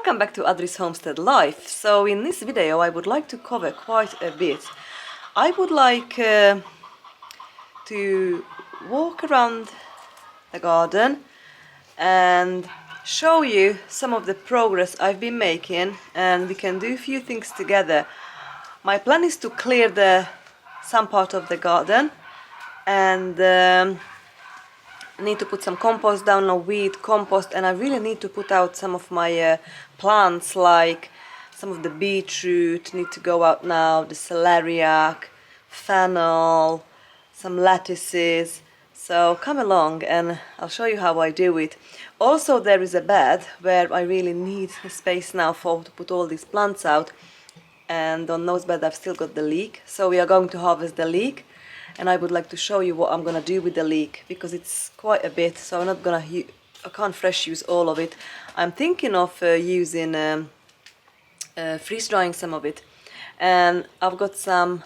Welcome back to Adri's Homestead Life. So in this video I would like to cover quite a bit. I would like to walk around the garden and show you some of the progress I've been making, and we can do a few things together. My plan is to clear some part of the garden, and I need to put some compost down, no weed compost, and I really need to put out some of my plants, like some of the beetroot need to go out now, the celeriac, fennel, some lettuces. So come along and I'll show you how I do it. Also, there is a bed where I really need a space now to put all these plants out, and on those beds I've still got the leek, so we are going to harvest the leek. And I would like to show you what I'm gonna do with the leek, because it's quite a bit, so I'm not gonna I can't fresh use all of it. I'm thinking of using freeze drying some of it, and I've got some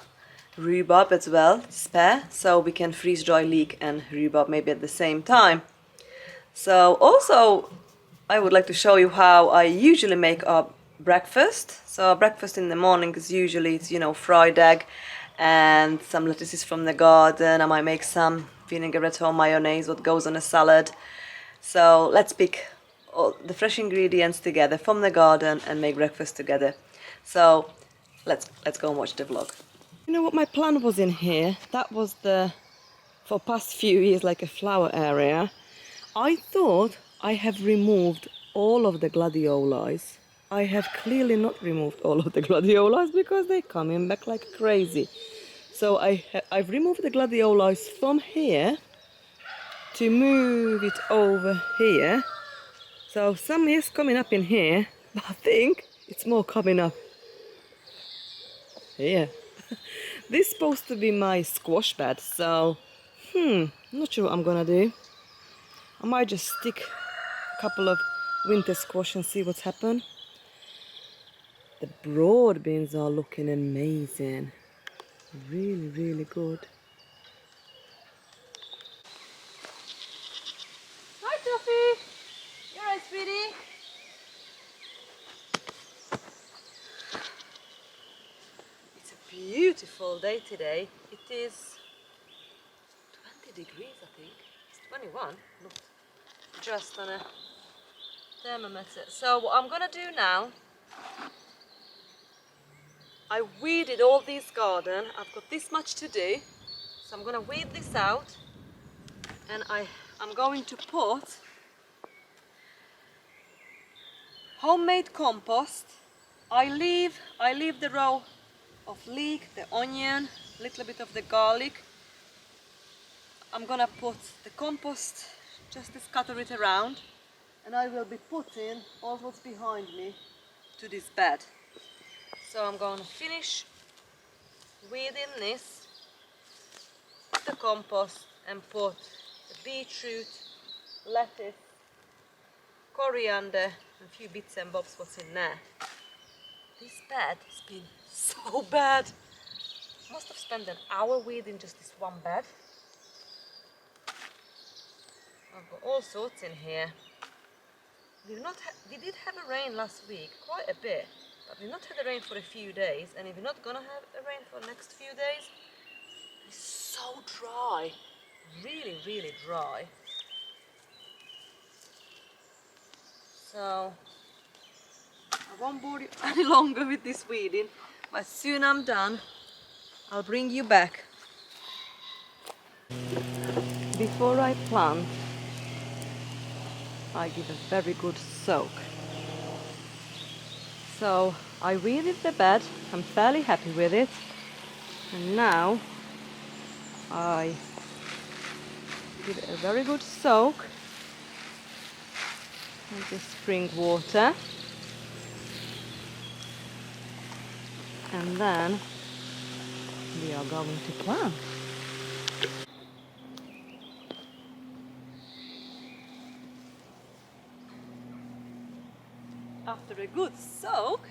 rhubarb as well spare, so we can freeze dry leek and rhubarb maybe at the same time. So also I would like to show you how I usually make our breakfast. So our breakfast in the morning is usually, it's, fried egg and some lettuces from the garden. I might make some vinaigrette or mayonnaise, what goes on a salad. So let's pick all the fresh ingredients together from the garden and make breakfast together. So let's go and watch the vlog. You know what my plan was in here? That was for past few years, like a flower area. I thought I have removed all of the gladiolus. I have clearly not removed all of the gladiolus because they're coming back like crazy. So I've removed the gladiolus from here to move it over here. So some is coming up in here, but I think it's more coming up here. This is supposed to be my squash bed, so not sure what I'm gonna do. I might just stick a couple of winter squash and see what's happened. The broad beans are looking amazing. Really, really good. Hi, Tuffy! You alright, sweetie? It's a beautiful day today. It is 20 degrees, I think. It's 21. Look, just on a thermometer. So what I'm gonna do now, I weeded all this garden. I've got this much to do, so I'm gonna weed this out, and I'm going to put homemade compost. I leave the row of leek, the onion, a little bit of the garlic. I'm gonna put the compost, just to scatter it around, and I will be putting all what's behind me to this bed. So I'm going to finish weeding this, put the compost, and put the beetroot, lettuce, coriander, and a few bits and bobs what's in there. This bed has been so bad. I must have spent an hour weeding just this one bed. I've got all sorts in here. We did have a rain last week, quite a bit. But we've not had a rain for a few days, and if we're not gonna have a rain for the next few days, it's so dry, really, really dry. So I won't bore you any longer with this weeding, but soon I'm done, I'll bring you back. Before I plant, I give a very good soak. So I weeded the bed, I'm fairly happy with it, and now I give it a very good soak with the spring water, and then we are going to plant. After a good soak,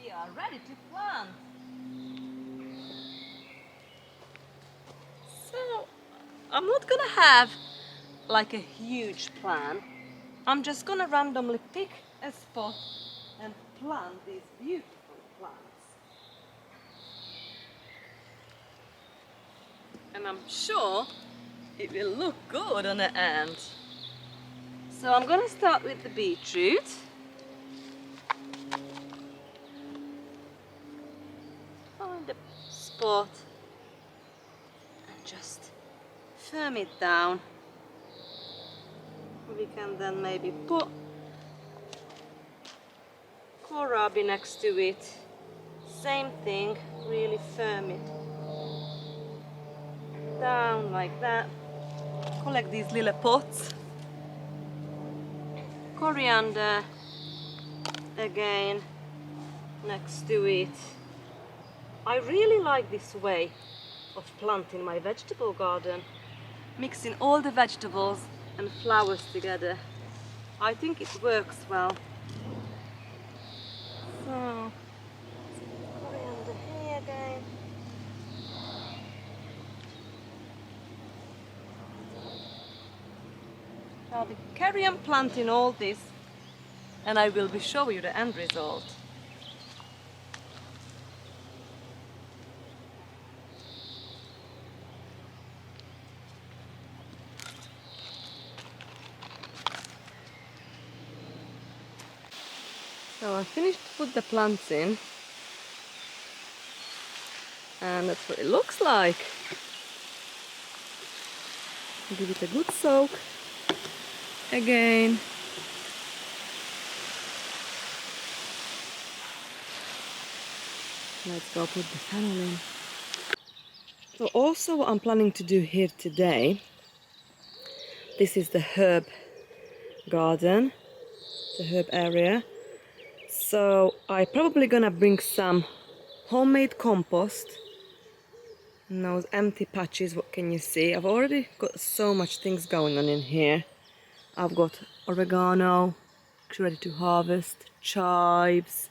we are ready to plant. So I'm not gonna have like a huge plan. I'm just gonna randomly pick a spot and plant these beautiful plants. And I'm sure it will look good on the end. So I'm going to start with the beetroot. Find a spot and just firm it down. We can then maybe put kohlrabi next to it. Same thing, really firm it down like that. Collect these little pots. Coriander again next to it. I really like this way of planting my vegetable garden, mixing all the vegetables and flowers together. I think it works well. So, coriander here again. I'll be carry on planting all this, and I will be showing you the end result. So I finished to put the plants in, and that's what it looks like. Give it a good soak again. Let's go put the fennel in. So also what I'm planning to do here today, this is the herb garden, the herb area. So I'm probably gonna bring some homemade compost. And those empty patches, what can you see? I've already got so much things going on in here. I've got oregano, ready to harvest, chives.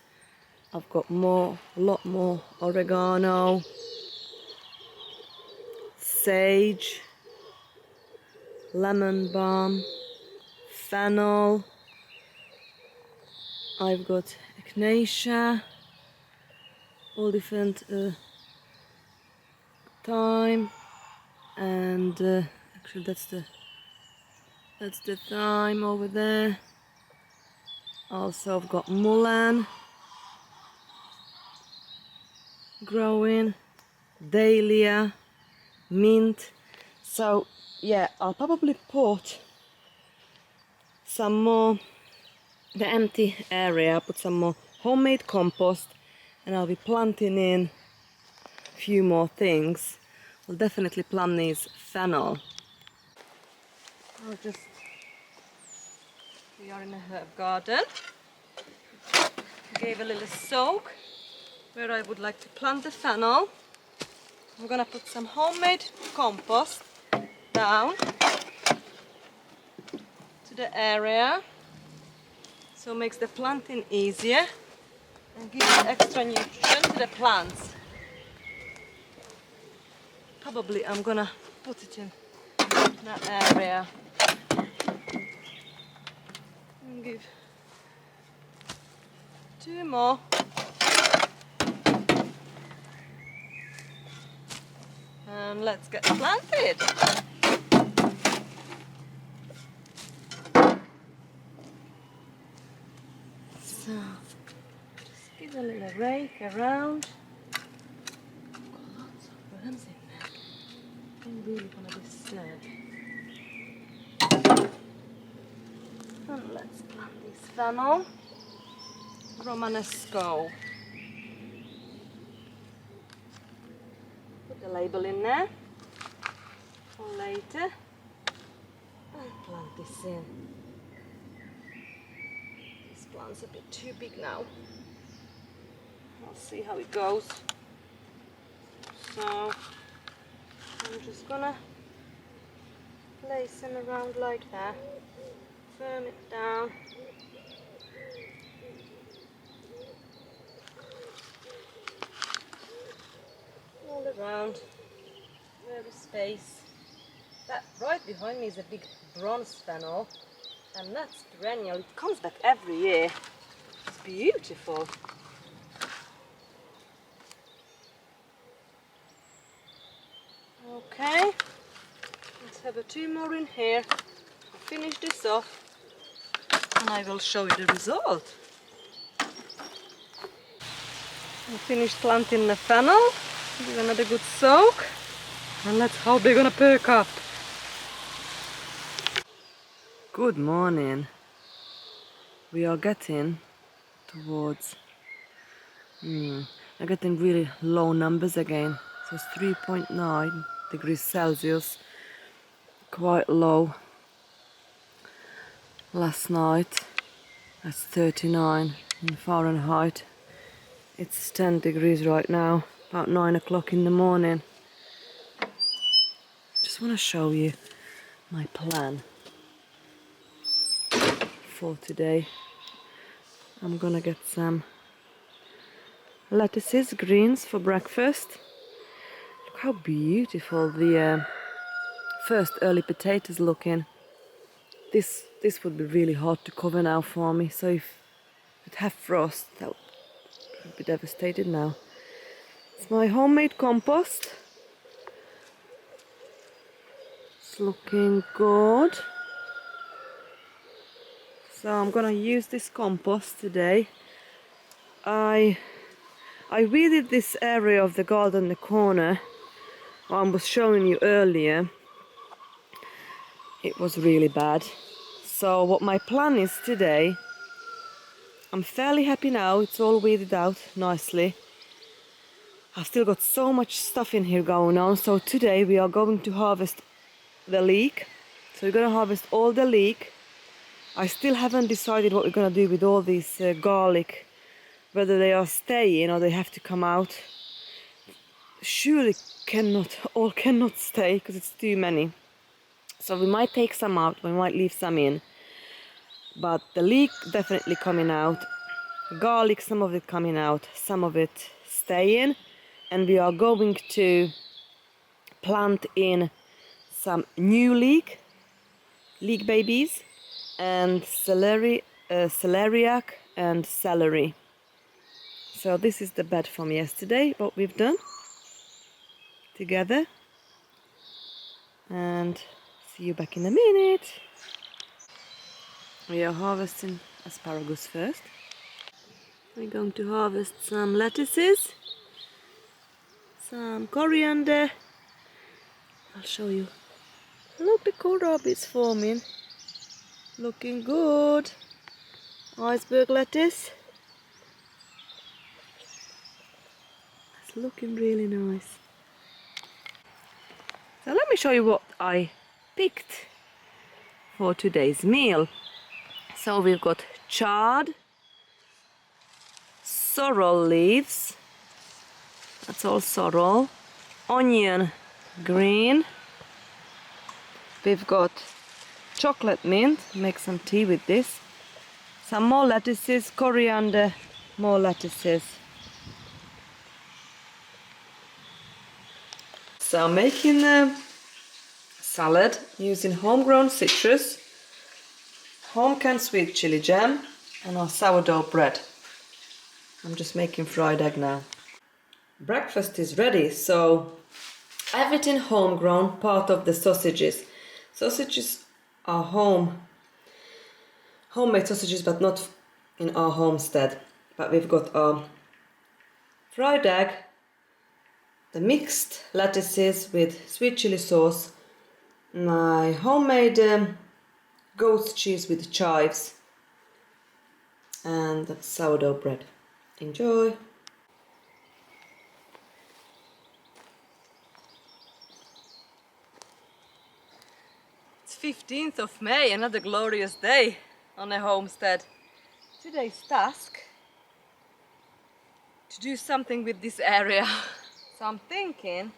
I've got a lot more oregano, sage, lemon balm, fennel. I've got echinacea, all different thyme, and actually that's the thyme over there. Also I've got mullein growing, dahlia, mint. So yeah, I'll probably put some more, the empty area, put some more homemade compost, and I'll be planting in a few more things. I'll definitely plant these fennel. We are in a herb garden. Gave a little soak where I would like to plant the fennel. I'm gonna put some homemade compost down to the area, so it makes the planting easier and gives extra nutrition to the plants. Probably I'm gonna put it in that area and give 2 more. And let's get planted. So just give a little rake around. Got lots of worms in there. I'm really gonna disturb. And let's plant this fennel. Romanesco. Put the label in there for later. And plant this in. This plant's a bit too big now. I'll see how it goes. So I'm just gonna place them around like that. Firm it down. All around, where the space. That right behind me is a big bronze fennel, And that's perennial. It comes back every year. It's beautiful. Okay, let's have 2 more in here. I'll finish this off and I will show you the result. I finished planting the fennel. Give another good soak. And let's hope they're gonna perk up. Good morning. We are getting towards I'm getting really low numbers again. So it's 3.9 degrees Celsius, quite low. Last night, that's 39 in Fahrenheit. It's 10 degrees right now, about 9 o'clock in the morning. Just want to show you my plan for today. I'm gonna get some lettuces, greens for breakfast. Look how beautiful the first early potatoes looking. This would be really hard to cover now for me, so if it have frost, that would be devastated now. It's my homemade compost. It's looking good. So I'm gonna use this compost today. I weeded this area of the garden, the corner I was showing you earlier. It was really bad. So what my plan is today, I'm fairly happy now, it's all weeded out nicely. I've still got so much stuff in here going on, so today we are going to harvest the leek. So we're going to harvest all the leek. I still haven't decided what we're going to do with all these garlic, whether they are staying or they have to come out. Surely all cannot stay because it's too many. So we might take some out, we might leave some in. But the leek definitely coming out. Garlic, some of it coming out, some of it staying. And we are going to plant in some new leek babies, and celeriac and celery. So this is the bed from yesterday, what we've done together. And see you back in a minute. We are harvesting asparagus first. We're going to harvest some lettuces, some coriander. I'll show you. Look, the kohlrabi is forming. Looking good. Iceberg lettuce. It's looking really nice. So let me show you what I picked for today's meal. So we've got chard, sorrel leaves, that's all sorrel, onion green, we've got chocolate mint, make some tea with this, some more lettuces, coriander, more lettuces. So I'm making a salad using homegrown citrus, home canned sweet chili jam and our sourdough bread. I'm just making fried egg now. Breakfast is ready, so everything homegrown, part of the sausages. Sausages are homemade sausages, but not in our homestead. But we've got our fried egg, the mixed lettuces with sweet chili sauce, my homemade goat's cheese with chives, and sourdough bread. Enjoy! It's 15th of May, another glorious day on a homestead. Today's task to do something with this area. So I'm thinking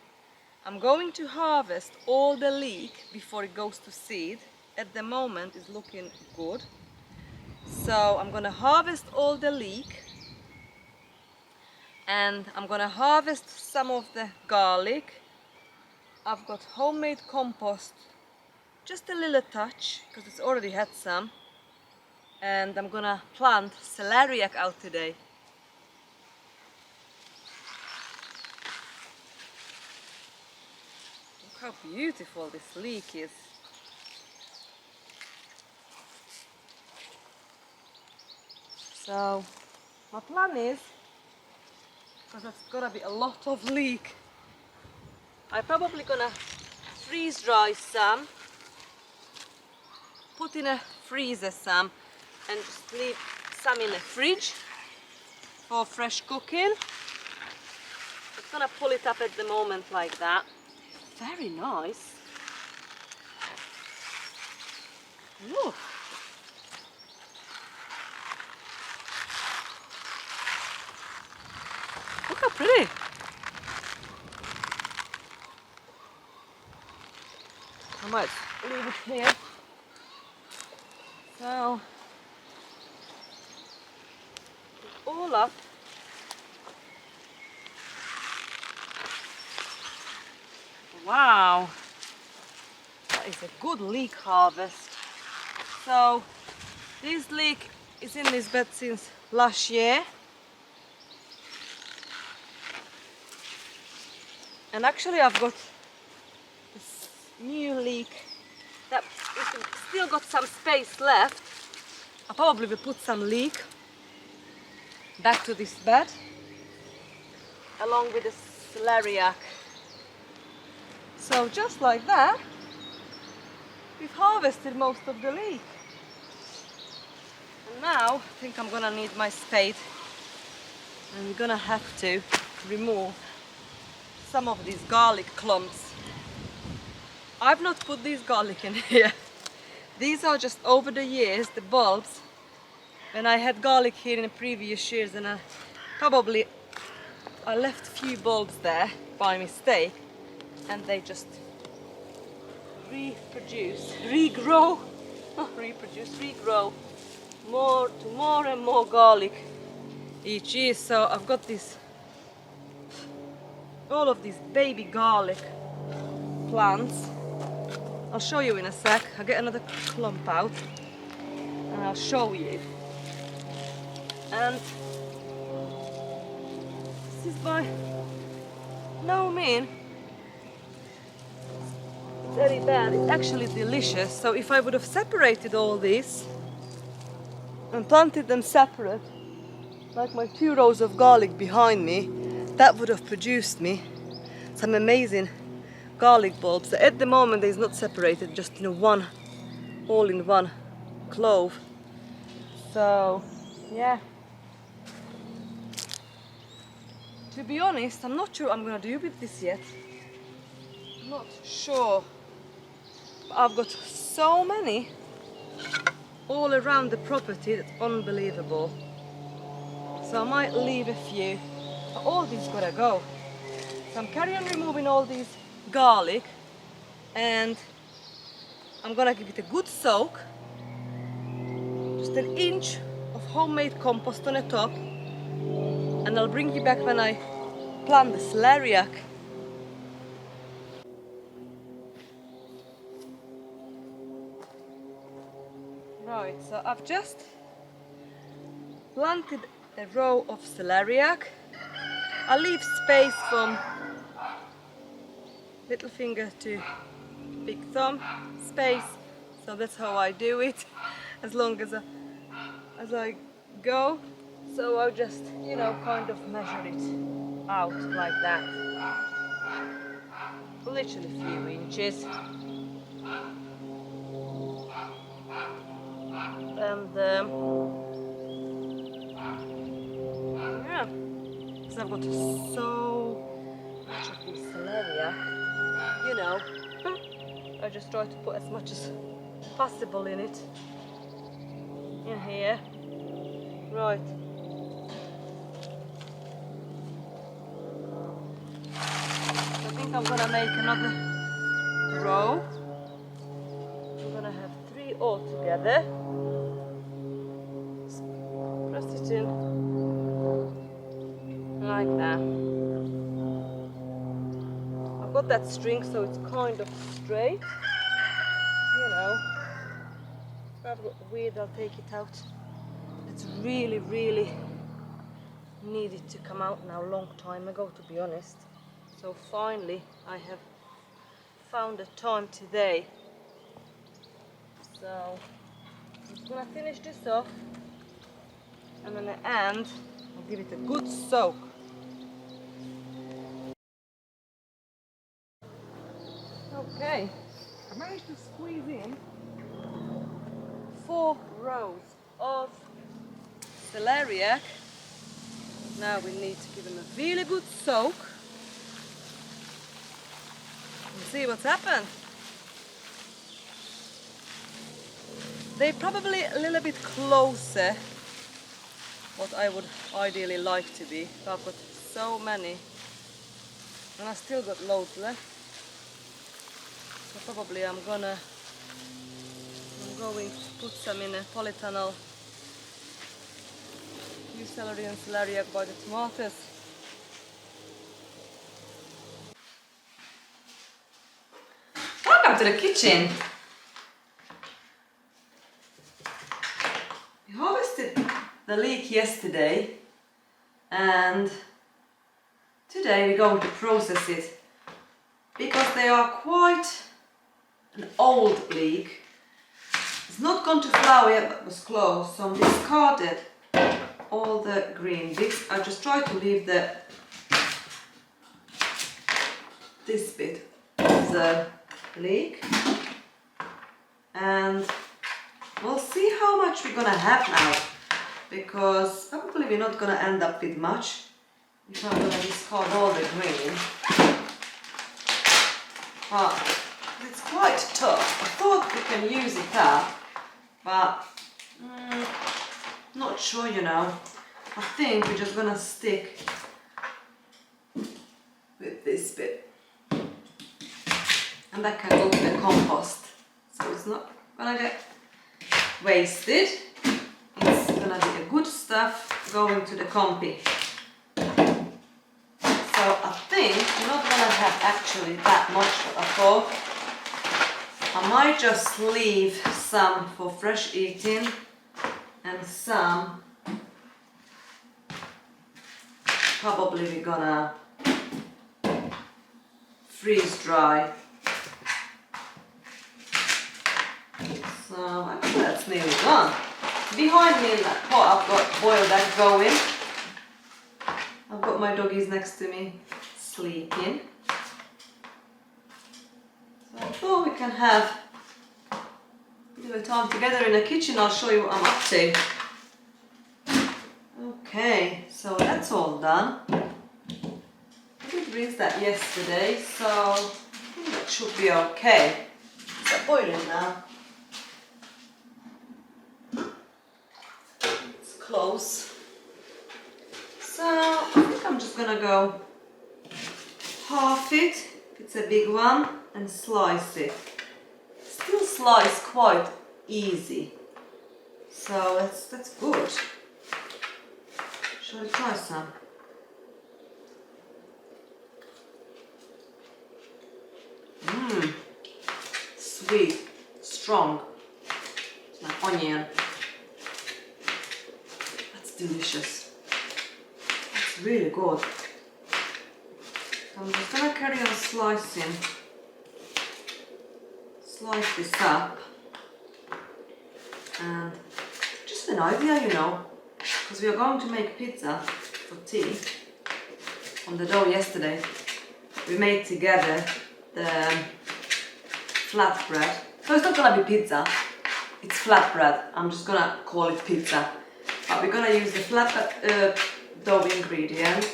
I'm going to harvest all the leek before it goes to seed. At the moment it's looking good. So I'm gonna harvest all the leek, and I'm gonna harvest some of the garlic. I've got homemade compost, just a little touch because it's already had some. and I'm gonna plant celeriac out today. Look how beautiful this leek is. So my plan is, because that's gonna be a lot of leek, I'm probably gonna freeze dry some, put in a freezer some, and just leave some in the fridge for fresh cooking. Just gonna pull it up at the moment like that. Very nice. Look. Look how pretty. I might leave it here. So, all up. Wow, that is a good leek harvest. So, this leek is in this bed since last year. And actually I've got this new leek that it's still got some space left. I probably will put some leek back to this bed along with the celeriac. So just like that, we've harvested most of the leek. And now I think I'm gonna need my spade, and we're gonna have to remove some of these garlic clumps. I've not put these garlic in here. These are just over the years, the bulbs. When I had garlic here in the previous years, and I left a few bulbs there by mistake, and they just regrow more and more garlic each year. So I've got all of these baby garlic plants. I'll show you in a sec. I'll get another clump out and I'll show you. And this is by no means very bad. It's actually delicious. So if I would have separated all these and planted them separate, like my 2 rows of garlic behind me, that would have produced me some amazing garlic bulbs. At the moment it's not separated, just one, all in one clove. So yeah, to be honest, I'm not sure I'm gonna do with this yet. I'm not sure. I've got so many all around the property, that's unbelievable. So I might leave a few, but all these gotta go. So I'm carrying on removing all these garlic, and I'm gonna give it a good soak. Just an inch of homemade compost on the top, and I'll bring you back when I plant the celeriac. Right, so I've just planted a row of celeriac. I'll leave space from little finger to big thumb space, so that's how I do it, as long as I go. So I'll just kind of measure it out like that, literally a few inches. And yeah, because I've got so much of this celeriac, I just try to put as much as possible in it, in here. Right. I think I'm gonna make another row. I'm gonna have 3 all together. Press it in like that. I've got that string so it's kind of straight, I've got weed, I'll take it out. It's really, really needed to come out now, long time ago, to be honest. So finally I have found a time today. So I'm just gonna finish this off, and in the end I'll give it a good soak. Okay, I managed to squeeze in 4 rows of celeriac. Now we need to give them a really good soak and see what's happened. They're probably a little bit closer what I would ideally like to be. I've got so many and I still got loads left. So probably I'm going to put some in a polytunnel. Use celery and celeriac by the tomatoes. Welcome to the kitchen. We harvested the leek yesterday and today we're going to process it because they are quite an old leek. It's not gone to flower yet but was close, so I'm discarded all the green bits. I just try to leave this bit of the leek, and we'll see how much we're gonna have now, because probably we're not gonna end up with much if I'm gonna discard all the green. But it's quite tough. I thought we can use it up, but not sure, you know. I think we're just gonna stick with this bit, and that can go to the compost, so it's not gonna get wasted. It's gonna be a good stuff going to the compy. So I think we're not gonna have actually that much what I thought. I might just leave some for fresh eating and some probably we're gonna freeze dry. So actually that's nearly done. Behind me in that pot I've got boiled egg going. I've got my doggies next to me sleeping. So I thought we can have a little time together in the kitchen. I'll show you what I'm up to. Okay, so that's all done. I did rinse that yesterday, so I think that should be okay. It's boiling now. It's close. So I think I'm just gonna go half it, if it's a big one, and slice it. Still slice quite easy, so that's good. Shall we try some? Sweet, strong, it's like onion. That's delicious. That's really good. So I'm just gonna carry on slicing. Slice this up. And just an idea, you know, because we are going to make pizza for tea. On the dough yesterday, we made together the flatbread. So it's not gonna be pizza, it's flatbread. I'm just gonna call it pizza. But we're gonna use the flatbread dough ingredient,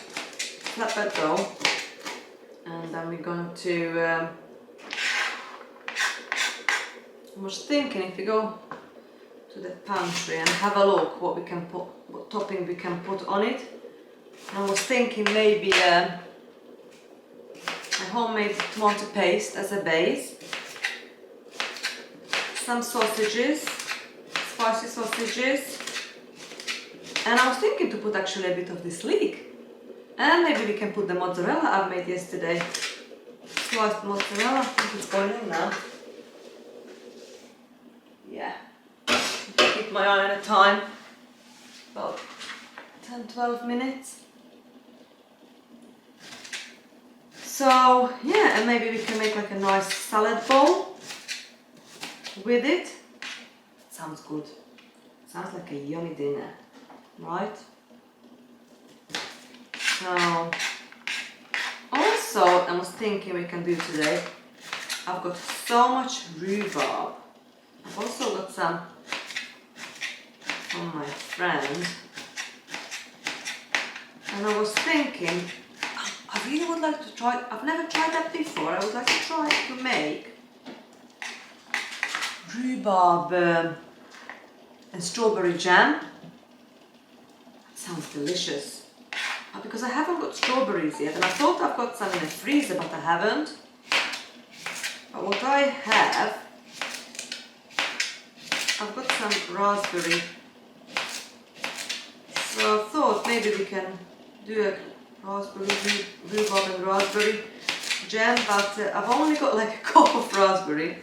flatbread dough, and then we're going to. I was thinking if we go to the pantry and have a look what we can put, what topping we can put on it. I was thinking maybe a homemade tomato paste as a base, some sausages, spicy sausages, and I was thinking to put actually a bit of this leek, and maybe we can put the mozzarella I've made yesterday, sliced mozzarella. I think it's boiling now. Yeah. my eye on a time, about 10-12 minutes. So yeah, and maybe we can make like a nice salad bowl with it. Sounds good. Sounds like a yummy dinner, right? So also I was thinking we can do today, I've got so much rhubarb. I've also got some from my friend. And I was thinking, I really would like to try, I've never tried that before, I would like to try to make rhubarb and strawberry jam. That sounds delicious. Because I haven't got strawberries yet, and I thought I've got some in the freezer, but I haven't. But what I have, I've got some raspberry. So I thought maybe we can do a rhubarb and raspberry jam, but I've only got like a cup of raspberry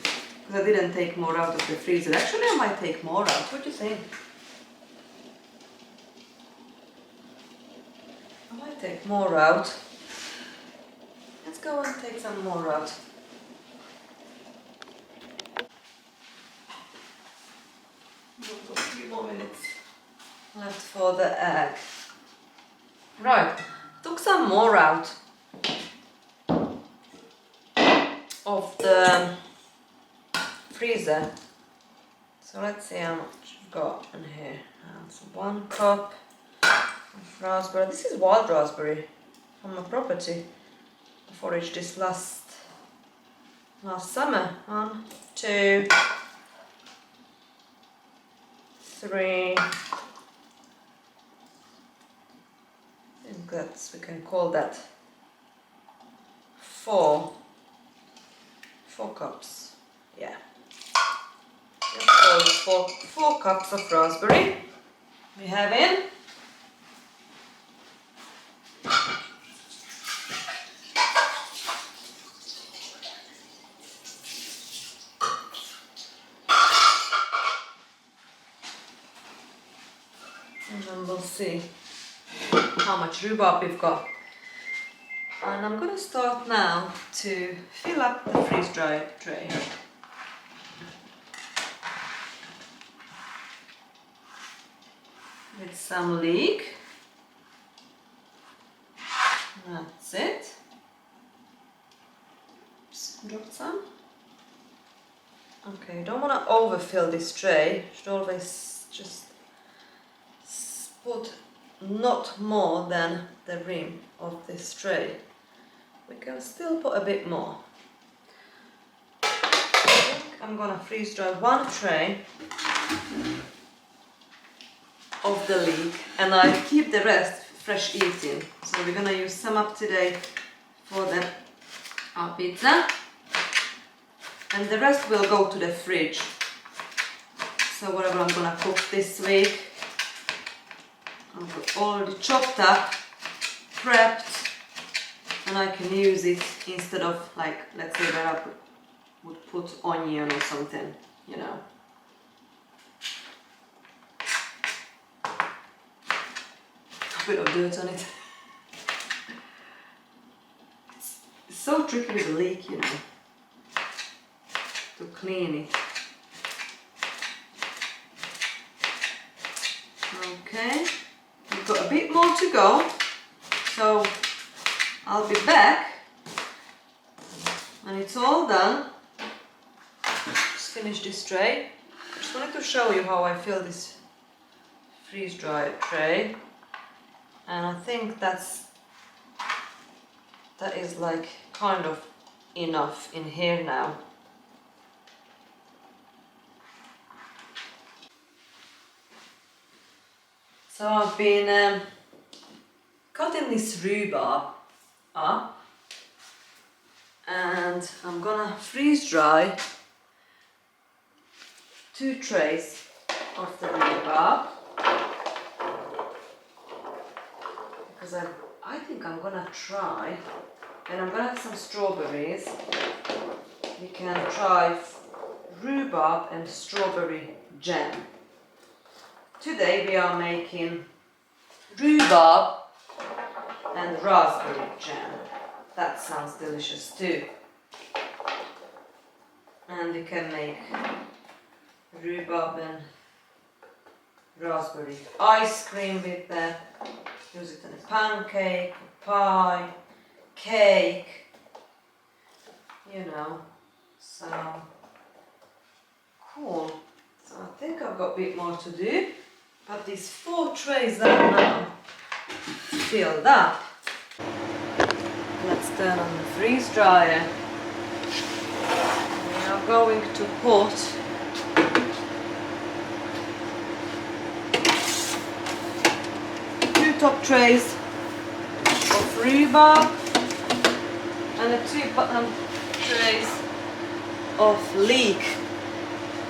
because I didn't take more out of the freezer. Actually, I might take more out. What do you think? I might take more out. Let's go and take some more out. We've got a few more minutes left for the egg. Right, took some more out of the freezer. So let's see how much I've got in here. So 1 cup of raspberry. This is wild raspberry from my property. I foraged this last summer. 1, 2, 3. I think we can call that 4 cups. Yeah. Let's call it 4 cups of raspberry. We have in. And then we'll see how much rhubarb we've got. And I'm going to start now to fill up the freeze-dried tray. With some leek. That's it. Oops, dropped some. Okay, you don't want to overfill this tray. You should always just put not more than the rim of this tray. We can still put a bit more. I think I'm gonna freeze dry 1 tray of the leek, and I keep the rest fresh eating. So we're gonna use some up today for our pizza, and the rest will go to the fridge. So whatever I'm gonna cook this week, I've already chopped up, prepped, and I can use it instead of, like, let's say where I would put onion or something, you know. A bit of dirt on it. It's so tricky with the leek, you know, to clean it. Okay. We've got a bit more to go, so I'll be back when it's all done. Just finish this tray. Just wanted to show you how I fill this freeze-dried tray, and I think that is like kind of enough in here now. So I've been cutting this rhubarb up, and I'm gonna freeze dry 2 trays of the rhubarb, because I think I'm gonna try, and I'm gonna have some strawberries. We can try rhubarb and strawberry jam. Today we are making rhubarb and raspberry jam. That sounds delicious too. And you can make rhubarb and raspberry ice cream with that. Use it in a pancake, pie, cake, you know. So cool. So I think I've got a bit more to do, but these 4 trays are now filled up. Let's turn on the freeze dryer. We are going to put two top trays of rhubarb and the 2 bottom trays of leek.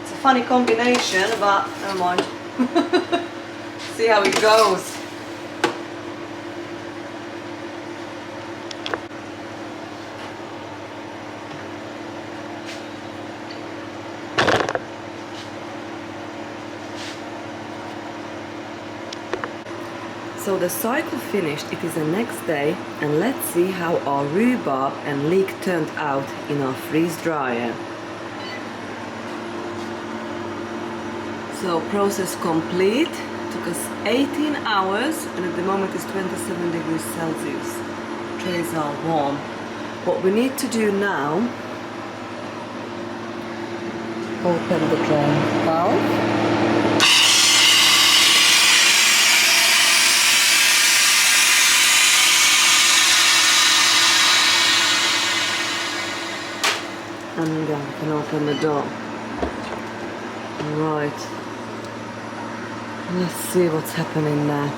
It's a funny combination, but never mind. See how it goes. So the cycle finished, it is the next day, and let's see how our rhubarb and leek turned out in our freeze dryer. So process complete, took us 18 hours and at the moment it's 27 degrees Celsius. Trays are warm. What we need to do now, open the drain valve. And then we can open the door. Right. Let's see what's happening there.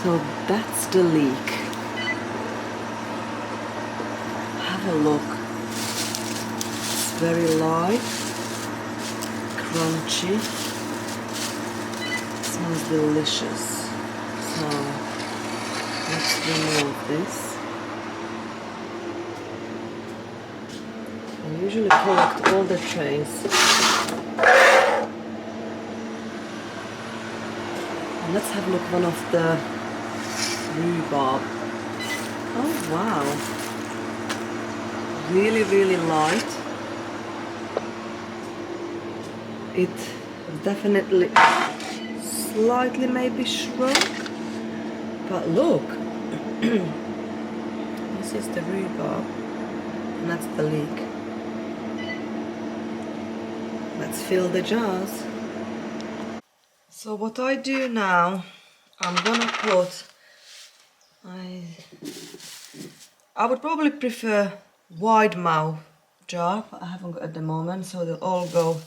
So that's the leek. Have a look. It's very light, crunchy. It smells delicious. So let's remove this. I usually collect all the trays. And let's have a look at one of the rhubarb. Oh wow. Really, really light. It definitely slightly maybe shrunk. But look. This is the rhubarb. And that's the leek. Let's fill the jars. So what I do now, I'm gonna put, I would probably prefer wide mouth jar, but I haven't got at the moment, so they'll all go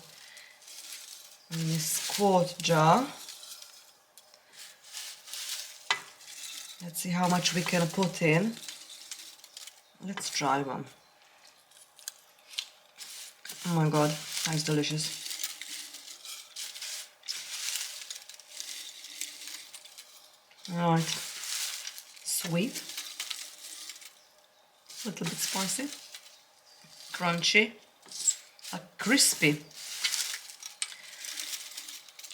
in this quart jar. Let's see how much we can put in. Let's try one. Oh my god, that's delicious. Right, sweet, a little bit spicy, crunchy, crispy.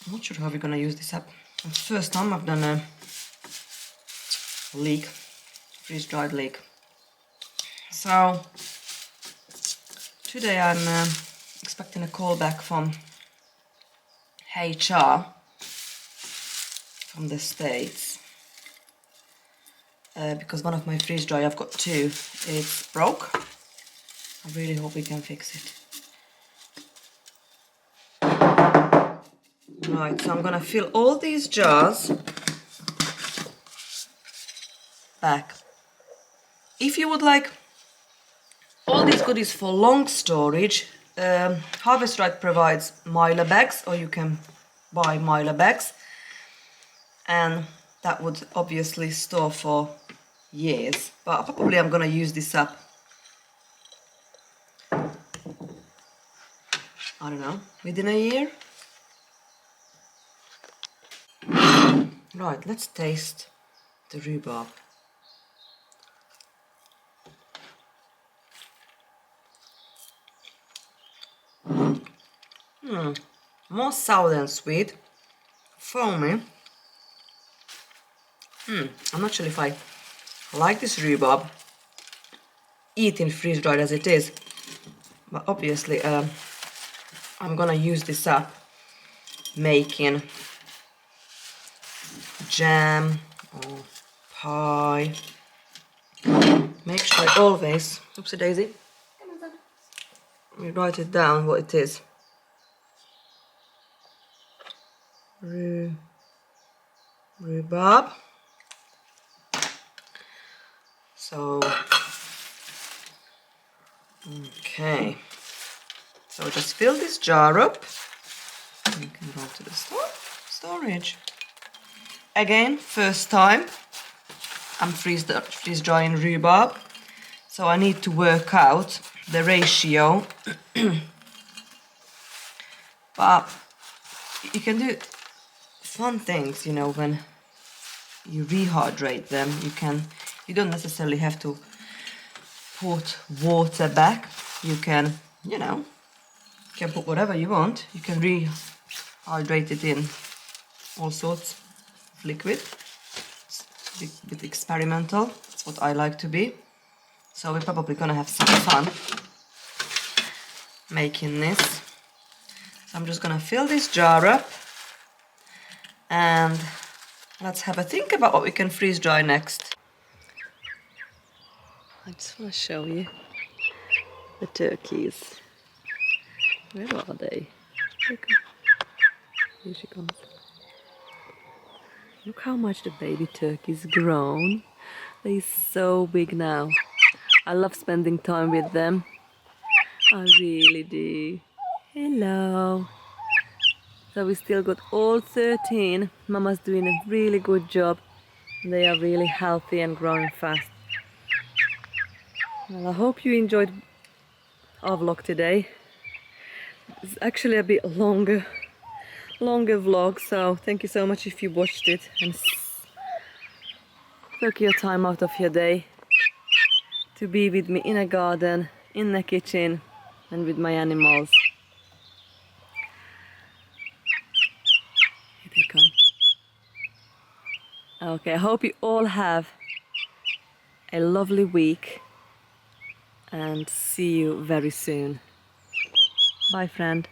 I'm not sure how we're gonna use this up. It's the first time I've done a leek, freeze-dried leek. So today I'm expecting a call back from HR from the States. Because one of my freeze dry, I've got 2, it's broke. I really hope we can fix it. Right, so I'm gonna fill all these jars back. If you would like all these goodies for long storage, Harvest Right provides Mylar bags, or you can buy Mylar bags, and that would obviously store for years, but probably I'm gonna use this up, I don't know, within a year. Right, let's taste the rhubarb. More sour than sweet. foamy. I'm not sure if I like this rhubarb, eating freeze-dried as it is, but obviously I'm gonna use this up making jam or pie. Make sure I always, oopsie daisy, we write it down what it is. Rhubarb. So, okay. So just fill this jar up. You can go to the storage. Again, first time I'm freeze drying rhubarb, so I need to work out the ratio. But you can do fun things, you know, when you rehydrate them. You don't necessarily have to put water back. You can, you know, you can put whatever you want. You can rehydrate it in all sorts of liquid. It's a bit experimental. That's what I like to be. So we're probably gonna have some fun making this. So I'm just gonna fill this jar up and let's have a think about what we can freeze dry next. I just want to show you the turkeys. Where are they? Here she comes. Look how much the baby turkey's grown. They're so big now. I love spending time with them. I really do. Hello. So we still got all 13. Mama's doing a really good job. They are really healthy and growing fast. Well, I hope you enjoyed our vlog today. It's actually a bit longer vlog, so thank you so much if you watched it and took your time out of your day to be with me in a garden, in the kitchen and with my animals. Here they come. Okay, I hope you all have a lovely week and see you very soon. Bye, friend.